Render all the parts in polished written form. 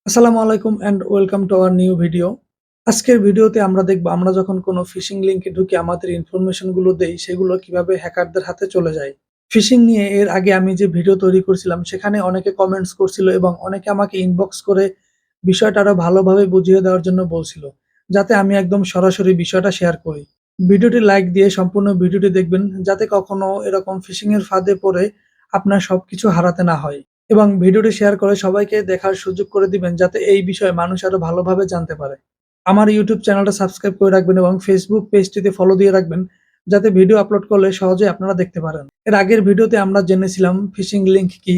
আসসালামু আলাইকুম and welcome to our new video. আজকের ভিডিওতে আমরা দেখব আমরা যখন কোনো ফিশিং লিংকে ঢুকে আমাদের ইনফরমেশন গুলো দেই সেগুলো কিভাবে হ্যাকারদের হাতে চলে যায়। ফিশিং নিয়ে এর আগে আমি যে ভিডিও তৈরি করছিলাম সেখানে অনেকে কমেন্টস করছিল এবং অনেকে আমাকে ইনবক্স করে বিষয়টা আরো ভালোভাবে বুঝিয়ে দেওয়ার জন্য বলছিল, যাতে আমি একদম সরাসরি বিষয়টা শেয়ার করি। ভিডিওটি লাইক দিয়ে সম্পূর্ণ ভিডিওটি দেখবেন যাতে কখনো এরকম ফিশিং এর ফাঁদে পড়ে আপনার সবকিছু হারাতে না হয়। এবং ভিডিওটি শেয়ার করে সবাইকে দেখার সুযোগ করে দিবেন যাতে এই বিষয়ে মানুষ আরো ভালোভাবে জানতে পারে। আমার ইউটিউব চ্যানেলটা সাবস্ক্রাইব করে রাখবেন এবং ফেসবুক পেজটিতে ফলো দিয়ে রাখবেন যাতে ভিডিও আপলোড করলে সহজেই আপনারা দেখতে পারেন। এর আগের ভিডিওতে আমরা জেনেছিলাম ফিশিং লিংক কি,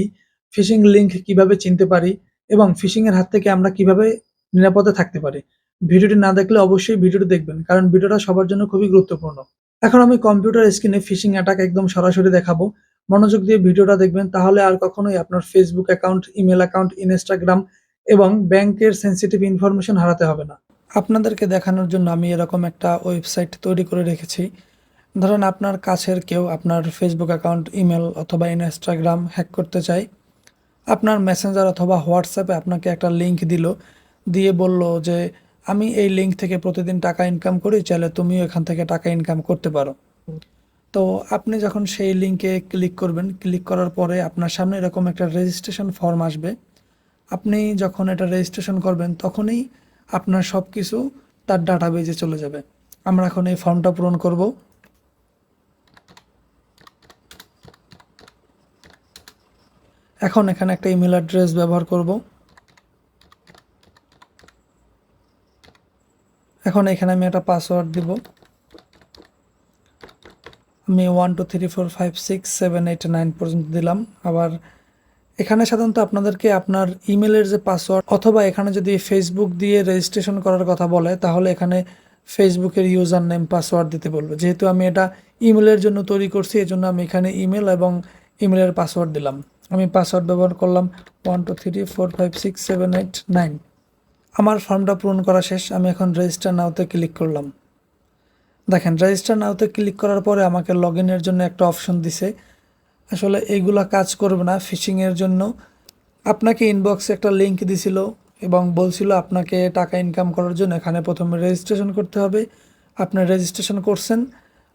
ফিশিং লিংক কিভাবে চিনতে পারি এবং ফিশিং এর হাত থেকে আমরা কিভাবে নিরাপদে থাকতে পারি। ভিডিওটি না দেখলে অবশ্যই ভিডিওটি দেখবেন কারণ ভিডিওটা সবার জন্য খুবই গুরুত্বপূর্ণ। এখন আমি কম্পিউটার স্ক্রিনে ফিশিং অ্যাটাক একদম সরাসরি দেখাবো। মনোযোগ দিয়ে ভিডিওটা দেখবেন তাহলে আর কখনোই আপনার Facebook account, email account, Instagram এবং ব্যাংকের সেনসিটিভ ইনফরমেশন হারাতে হবে না। আপনাদেরকে দেখানোর জন্য আমি এরকম একটা ওয়েবসাইট তৈরি করে রেখেছি। ধরেন আপনার কাছের কেউ আপনার ফেসবুক অ্যাকাউন্ট, ইমেল অথবা ইনস্টাগ্রাম হ্যাক করতে চায়। আপনার মেসেঞ্জার অথবা হোয়াটসঅ্যাপে আপনাকে একটা লিংক দিল, দিয়ে বলল যে আমি এই লিংক থেকে প্রতিদিন টাকা ইনকাম করি, চাইলে তুমিও এখান থেকে টাকা ইনকাম করতে পারো। তো আপনি যখন সেই লিংকে ক্লিক করবেন, ক্লিক করার পরে আপনার সামনে এরকম একটা রেজিস্ট্রেশন ফর্ম আসবে। আপনি যখন এটা রেজিস্ট্রেশন করবেন তখনই আপনার সব কিছু তার ডাটাবেজে চলে যাবে। আমরা এখন এই ফর্মটা পূরণ করব। এখন এখানে একটা ইমেল অ্যাড্রেস ব্যবহার করব। এখন এখানে আমি একটা পাসওয়ার্ড দিব। আমি 1 2 3 4 5 6 7 8 9 পর্যন্ত দিলাম। আবার এখানে সাধারণত আপনাদেরকে আপনার ইমেলের যে পাসওয়ার্ড অথবা এখানে যদি ফেসবুক দিয়ে রেজিস্ট্রেশন করার কথা বলে তাহলে এখানে ফেসবুকের ইউজার নেম পাসওয়ার্ড দিতে বলবে। যেহেতু আমি এটা ইমেলের জন্য তৈরি করছি এজন্য আমি এখানে ইমেল এবং ইমেলের পাসওয়ার্ড দিলাম। আমি পাসওয়ার্ড ব্যবহার করলাম 1 2 3 4 5 6 7 8 9। আমার ফর্মটা পূরণ করা শেষ। আমি এখন রেজিস্টার নাওতে ক্লিক করলাম। দেখেন রেজিস্টার নাওতে ক্লিক করার পরে আমাকে লগ ইনের জন্য একটা অপশন দিছে। আসলে এইগুলা কাজ করবে না ফিশিংয়ের জন্য। আপনাকে ইনবক্সে একটা লিংক দিছিল এবং বলছিল আপনাকে টাকা ইনকাম করার জন্য এখানে প্রথমে রেজিস্ট্রেশন করতে হবে। আপনি রেজিস্ট্রেশন করছেন,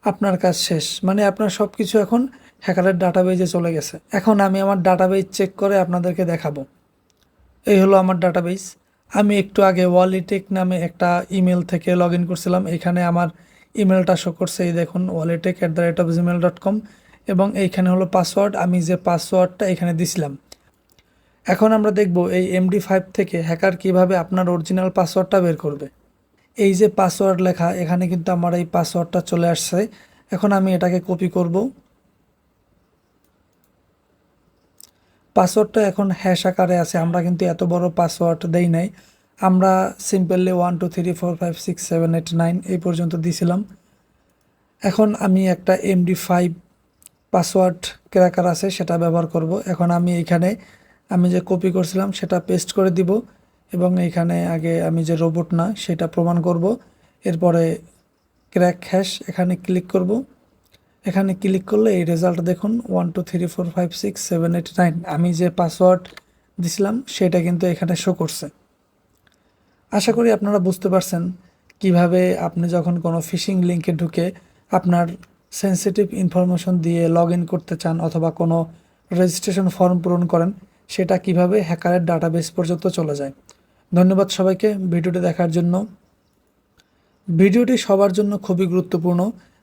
আপনার কাজ শেষ। মানে আপনার সব কিছু এখন হ্যাকারের ডাটাবেজে চলে গেছে। এখন আমি আমার ডাটাবেজ চেক করে আপনাদেরকে দেখাবো। এই হলো আমার ডাটাবেজ। আমি একটু আগে ওয়ালিটেক নামে একটা ইমেল থেকে লগ ইন করছিলাম। এখানে আমার ইমেলটা শো করছে, এই দেখুন waletek@gmail.com এবং এইখানে হলো পাসওয়ার্ড। আমি যে পাসওয়ার্ডটা এখানে দিছিলাম। এখন আমরা দেখব এই MD5 থেকে হ্যাকার কিভাবে আপনার অরিজিনাল পাসওয়ার্ডটা বের করবে। এই যে পাসওয়ার্ড লেখা এখানে কিন্তু আমার এই পাসওয়ার্ডটা চলে আসছে। এখন আমি এটাকে কপি করব। পাসওয়ার্ডটা এখন হ্যাশ আকারে আছে, আমরা কিন্তু এত বড় পাসওয়ার্ড দেই নাই। আমরা সিম্পলি 1 2 3 4 5 6 7 8 9 এই পর্যন্ত দিছিলাম। এখন আমি একটা MD5 পাসওয়ার্ড ক্র্যাকার আছে সেটা ব্যবহার করব। এখন আমি এখানে আমি যে কপি করছিলাম সেটা পেস্ট করে দিব এবং এখানে আগে আমি যে রোবট না সেটা প্রমাণ করব। এরপরে ক্র্যাক হ্যাশ এখানে ক্লিক করব। এখানে ক্লিক করলে এই রেজাল্ট দেখুন 1 2 3 4 5 6 7 8 9। আমি যে পাসওয়ার্ড দিছিলাম সেটা কিন্তু এখানে শো করছে। আশা করি আপনারা বুঝতে পারছেন কিভাবে আপনি যখন কোনো ফিশিং লিংকে ঢুকে আপনার সেনসিটিভ ইনফরমেশন দিয়ে লগ ইন করতে চান অথবা কোনো রেজিস্ট্রেশন ফর্ম পূরণ করেন সেটা কিভাবে হ্যাকারের ডাটাবেস পর্যন্ত চলে যায়। ধন্যবাদ সবাইকে ভিডিওটি দেখার জন্য। ভিডিওটি সবার জন্য খুবই গুরুত্বপূর্ণ।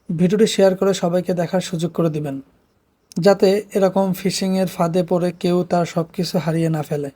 ভিডিওটি শেয়ার করে সবাইকে দেখার সুযোগ করে দিবেন যাতে এরকম ফিশিংয়ের ফাঁদে পড়ে কেউ তার সব কিছু হারিয়ে না ফেলে।